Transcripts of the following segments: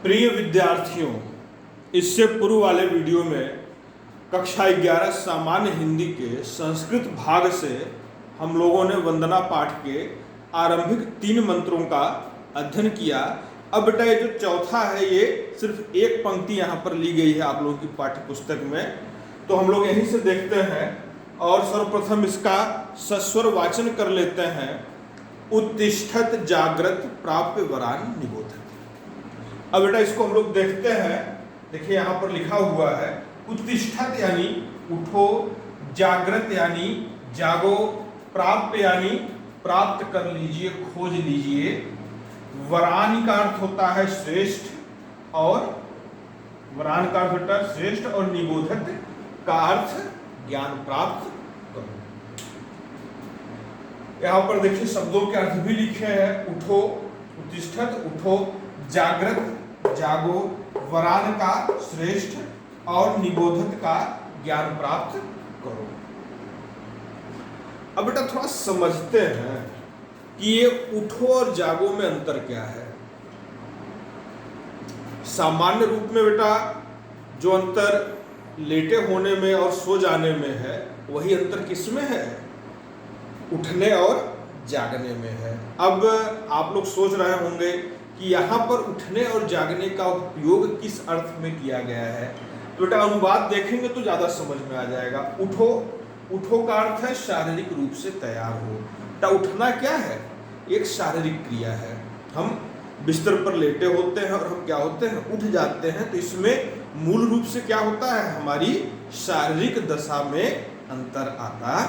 प्रिय विद्यार्थियों, इससे पूर्व वाले वीडियो में कक्षा 11 सामान्य हिंदी के संस्कृत भाग से हम लोगों ने वंदना पाठ के आरंभिक 3 मंत्रों का अध्ययन किया। अब बेटा ये जो चौथा है ये सिर्फ एक पंक्ति यहाँ पर ली गई है आप लोगों की पाठ्य पुस्तक में, तो हम लोग यहीं से देखते हैं और सर्वप्रथम इसका सस्वर वाचन कर लेते हैं। उत्तिष्ठत जागृत प्राप्य वरान निबोधत। अब बेटा इसको हम लोग देखते हैं। देखिए यहाँ पर लिखा हुआ है उत्तिष्ठत यानी उठो, जागृत यानी जागो, प्राप्य यानी प्राप्त कर लीजिए, खोज लीजिए, वरान का अर्थ होता है श्रेष्ठ, और वरान का अर्थ होता है श्रेष्ठ, और निबोधत का अर्थ ज्ञान प्राप्त करो। यहाँ पर देखिए शब्दों के अर्थ भी लिखे हैं। उठो, उत्तिष्ठत उठो, जागृत जागो, वरान का श्रेष्ठ, और निबोधत का ज्ञान प्राप्त करो। अब बेटा थोड़ा समझते हैं कि ये उठो और जागो में अंतर क्या है। सामान्य रूप में बेटा जो अंतर लेटे होने में और सो जाने में है, वही अंतर किसमें है? उठने और जागने में है। अब आप लोग सोच रहे होंगे कि यहाँ पर उठने और जागने का उपयोग किस अर्थ में किया गया है, तो बेटा अनुवाद देखेंगे तो ज्यादा समझ में आ जाएगा। उठो, उठो का अर्थ है शारीरिक रूप से तैयार हो। बेटा उठना क्या है? एक शारीरिक क्रिया है। हम बिस्तर पर लेटे होते हैं और हम क्या होते हैं? उठ जाते हैं। तो इसमें मूल रूप से क्या होता है? हमारी शारीरिक दशा में अंतर आता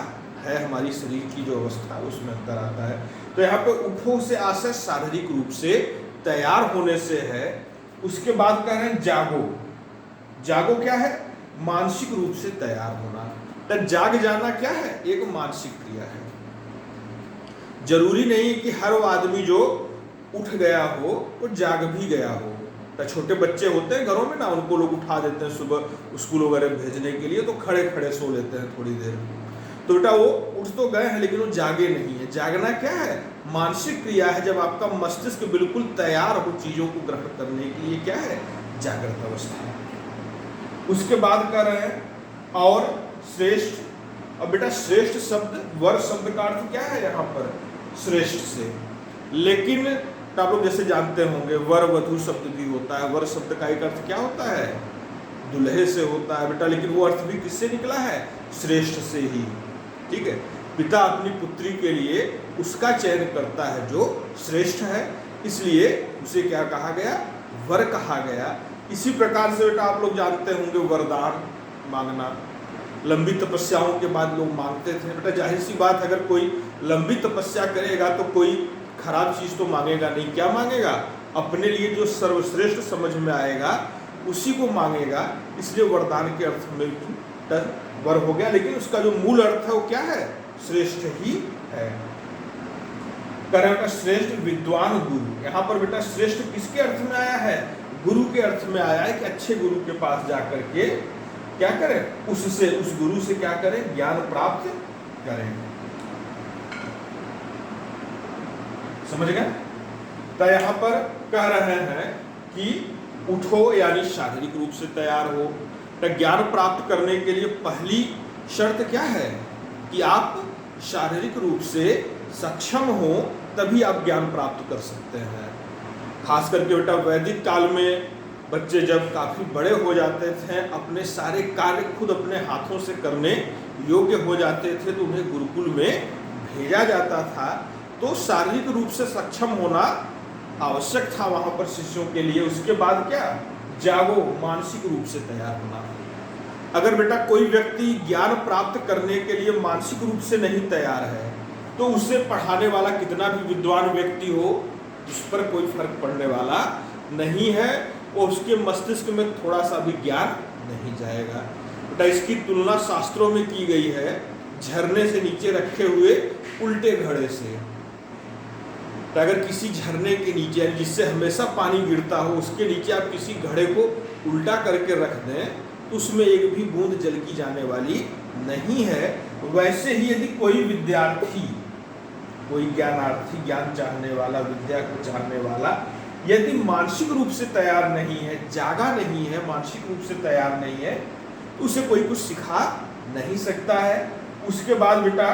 है, हमारी शरीर की जो अवस्था है उसमें अंतर आता है। तो यहाँ पे उठो से आशय शारीरिक रूप से तैयार होने से है। उसके बाद कह रहे हैं जागो। जागो क्या है? मानसिक रूप से तैयार होना। तो जाग जाना क्या है? एक मानसिक क्रिया है। जरूरी नहीं कि हर वो आदमी जो उठ गया हो वो जाग भी गया हो। तो छोटे बच्चे होते हैं घरों में ना, उनको लोग उठा देते हैं सुबह स्कूल वगैरह भेजने के लिए, तो खड़े खड़े सो लेते हैं थोड़ी देर। तो बेटा वो उठ तो गए हैं लेकिन वो जागे नहीं है। जागना क्या है? मानसिक क्रिया है। जब आपका मस्तिष्क बिल्कुल तैयार हो चीजों को ग्रहण करने के लिए, क्या है? जागृत अवस्था। उसके बाद कह रहे हैं और श्रेष्ठ। अब बेटा श्रेष्ठ शब्द, वर शब्द का अर्थ क्या है यहाँ पर? श्रेष्ठ से। लेकिन आप लोग जैसे जानते होंगे वर वधु शब्द भी होता है। वर शब्द का एक अर्थ क्या होता है? दुल्हे से होता है बेटा, लेकिन वो अर्थ भी किससे निकला है? श्रेष्ठ से ही। ठीक है, पिता अपनी पुत्री के लिए उसका चयन करता है जो श्रेष्ठ है, इसलिए उसे क्या कहा गया? वर कहा गया। इसी प्रकार से बेटा आप लोग जानते होंगे वरदान मांगना। लंबी तपस्याओं के बाद लोग मांगते थे। बेटा जाहिर सी बात, अगर कोई लंबी तपस्या करेगा तो कोई खराब चीज तो मांगेगा नहीं। क्या मांगेगा? अपने लिए जो सर्वश्रेष्ठ समझ में आएगा उसी को मांगेगा। इसलिए वरदान के अर्थ में वर हो गया, लेकिन उसका जो मूल अर्थ है वो क्या है? श्रेष्ठ ही है। श्रेष्ठ विद्वान गुरु। यहाँ पर बेटा श्रेष्ठ किसके अर्थ में आया है? गुरु के अर्थ में आया है कि अच्छे गुरु के पास जाकर के क्या करें? उससे, उस गुरु से क्या करें? ज्ञान प्राप्त करें। समझ गए? तो यहाँ पर कह रहे हैं कि उठो यानी शारीरिक रूप से तैयार हो। तो ज्ञान प्राप्त करने के लिए पहली शर्त क्या है? कि आप शारीरिक रूप से सक्षम हो, तभी आप ज्ञान प्राप्त कर सकते हैं। खास करके बेटा वैदिक काल में बच्चे जब काफी बड़े हो जाते थे, अपने सारे कार्य खुद अपने हाथों से करने योग्य हो जाते थे, तो उन्हें गुरुकुल में भेजा जाता था। तो शारीरिक रूप से सक्षम होना आवश्यक था वहां पर शिष्यों के लिए। उसके बाद क्या? जागो, मानसिक रूप से तैयार होना। अगर बेटा कोई व्यक्ति ज्ञान प्राप्त करने के लिए मानसिक रूप से नहीं तैयार है, तो उसे पढ़ाने वाला कितना भी विद्वान व्यक्ति हो, उस पर कोई फर्क पड़ने वाला नहीं है। और उसके मस्तिष्क में थोड़ा सा भी ज्ञान नहीं जाएगा। बेटा इसकी तुलना शास्त्रों में की गई है झरने से नीचे रखे हुए उल्टे घड़े से। तो अगर किसी झरने के नीचे, जिससे हमेशा पानी गिरता हो, उसके नीचे आप किसी घड़े को उल्टा करके रख दें तो उसमें एक भी बूंद जल की जाने वाली नहीं है। वैसे ही यदि कोई विद्यार्थी, कोई ज्ञानार्थी, ज्ञान चाहने वाला, विद्या को चाहने वाला यदि मानसिक रूप से तैयार नहीं है, जागा नहीं है, मानसिक रूप से तैयार नहीं है, तो उसे कोई कुछ सिखा नहीं सकता है। उसके बाद बेटा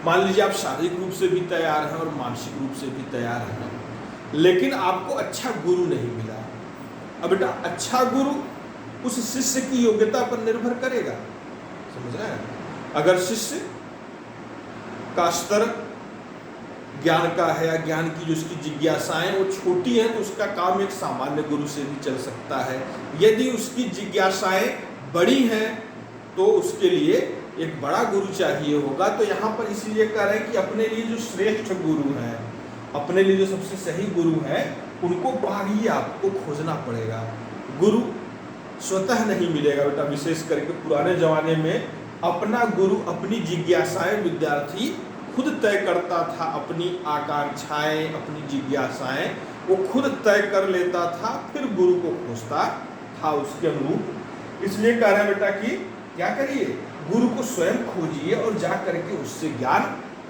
मान लीजिए आप शारीरिक रूप से भी तैयार हैं और मानसिक रूप से भी तैयार हैं, लेकिन आपको अच्छा गुरु नहीं मिला। अब बेटा अच्छा गुरु उस शिष्य की योग्यता पर निर्भर करेगा, समझ रहे हैं। अगर शिष्य का स्तर ज्ञान का है या ज्ञान की जो उसकी जिज्ञासाएं वो छोटी हैं, तो उसका काम एक सामान्य गुरु से भी चल सकता है। यदि उसकी जिज्ञासाएं बड़ी हैं तो उसके लिए एक बड़ा गुरु चाहिए होगा। तो यहाँ पर इसीलिए कह रहे हैं कि अपने लिए जो श्रेष्ठ गुरु हैं, अपने लिए जो सबसे सही गुरु हैं, उनको बाहरी आपको खोजना पड़ेगा। गुरु स्वतः नहीं मिलेगा बेटा। विशेष करके पुराने जमाने में अपना गुरु अपनी जिज्ञासाएं विद्यार्थी खुद तय करता था, अपनी आकांक्षाएं, अपनी जिज्ञासाएं वो खुद तय कर लेता था, फिर गुरु को खोजता था उसके अनुरूप। इसलिए कह रहे हैं बेटा कि क्या करिए, गुरु को स्वयं खोजिए और जा करके उससे ज्ञान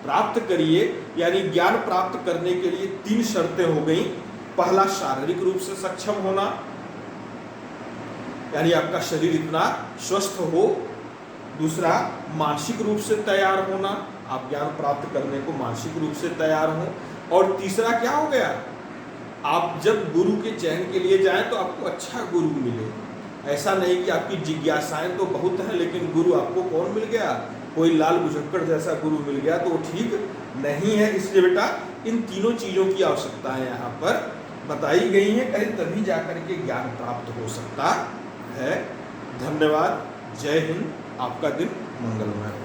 प्राप्त करिए। यानी ज्ञान प्राप्त करने के लिए 3 शर्तें हो गई। पहला, शारीरिक रूप से सक्षम होना, यानी आपका शरीर इतना स्वस्थ हो। दूसरा, मानसिक रूप से तैयार होना, आप ज्ञान प्राप्त करने को मानसिक रूप से तैयार हो। और तीसरा क्या हो गया, आप जब गुरु के चयन के लिए जाएं तो आपको अच्छा गुरु मिले। ऐसा नहीं कि आपकी जिज्ञासाएं तो बहुत हैं लेकिन गुरु आपको कौन मिल गया, कोई लाल बुझक्कड़ जैसा गुरु मिल गया, तो वो ठीक नहीं है। इसलिए बेटा इन तीनों चीज़ों की आवश्यकताएं यहाँ पर बताई गई हैं, कहीं तभी जाकर के ज्ञान प्राप्त हो सकता है। धन्यवाद। जय हिंद। आपका दिन मंगलमय।